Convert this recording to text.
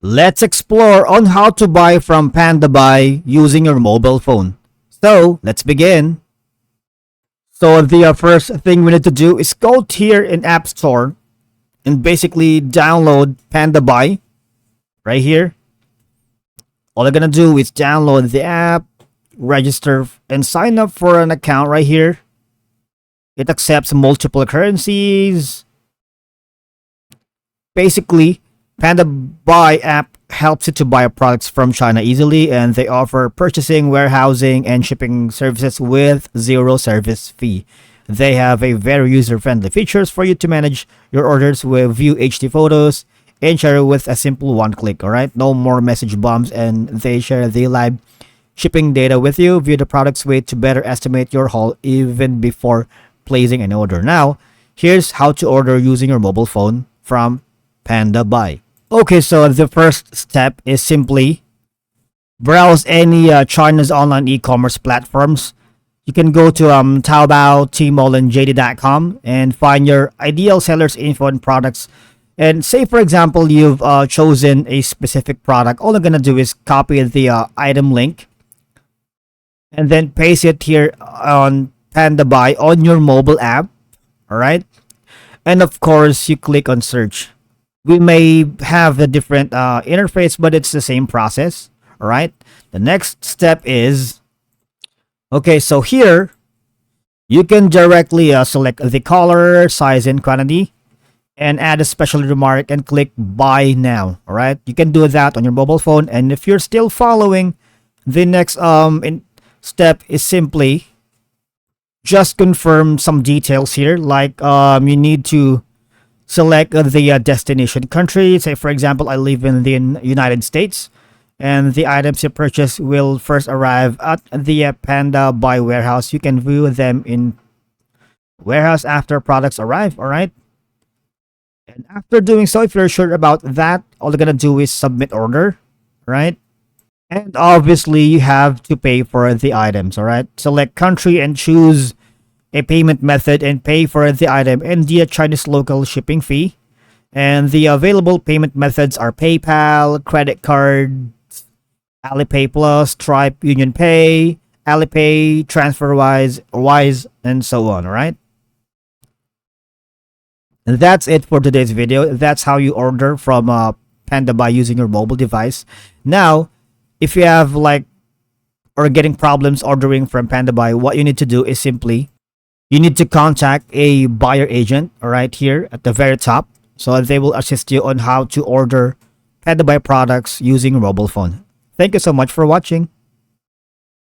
Let's explore on how to buy from Pandabuy using your mobile phone. So, let's begin. So, the first thing we need to do is go here in App Store and basically download Pandabuy right here. All you're gonna do is download the app, register, and sign up for an account right here. It accepts multiple currencies. Basically, Pandabuy app helps you to buy products from China easily, and they offer purchasing, warehousing, and shipping services with zero service fee. They have a very user-friendly features for you to manage your orders with view HD photos and share it with a simple one click. All right, no more message bombs, and they share the live shipping data with you. View the product's weight to better estimate your haul even before placing an order. Now, here's how to order using your mobile phone from Pandabuy. Okay, so the first step is simply browse any China's online e-commerce platforms. You can go to Taobao, Tmall, and JD.com and find your ideal seller's info and products. And say, for example, you've chosen a specific product. All I'm going to do is copy the item link and then paste it here on Pandabuy on your mobile app. All right. And of course, you click on search. We may have a different interface, but it's the same process. All right. The next step is, okay, so here you can directly select the color, size, and quantity and add a special remark and click buy now. All right. You can do that on your mobile phone. And if you're still following, the next step is simply just confirm some details here. Like you need to select the destination country. Say, for example, I live in the United States, and the items you purchase will first arrive at the Pandabuy warehouse. You can view them in warehouse after products arrive. All right. And after doing so, if you're sure about that, all you're gonna do is submit order, right? And obviously, you have to pay for the items. All right. Select country and choose a payment method and pay for the item and the Chinese local shipping fee. And the available payment methods are PayPal, credit card, Alipay Plus, Stripe, Union Pay, Alipay, TransferWise, Wise, and so on. All right. And that's it for today's video. That's how you order from Pandabuy using your mobile device. Now, if you have or getting problems ordering from Pandabuy, what you need to do is simply you need to contact a buyer agent, all right, here at the very top. So they will assist you on how to order Pandabuy products using your mobile phone. Thank you so much for watching.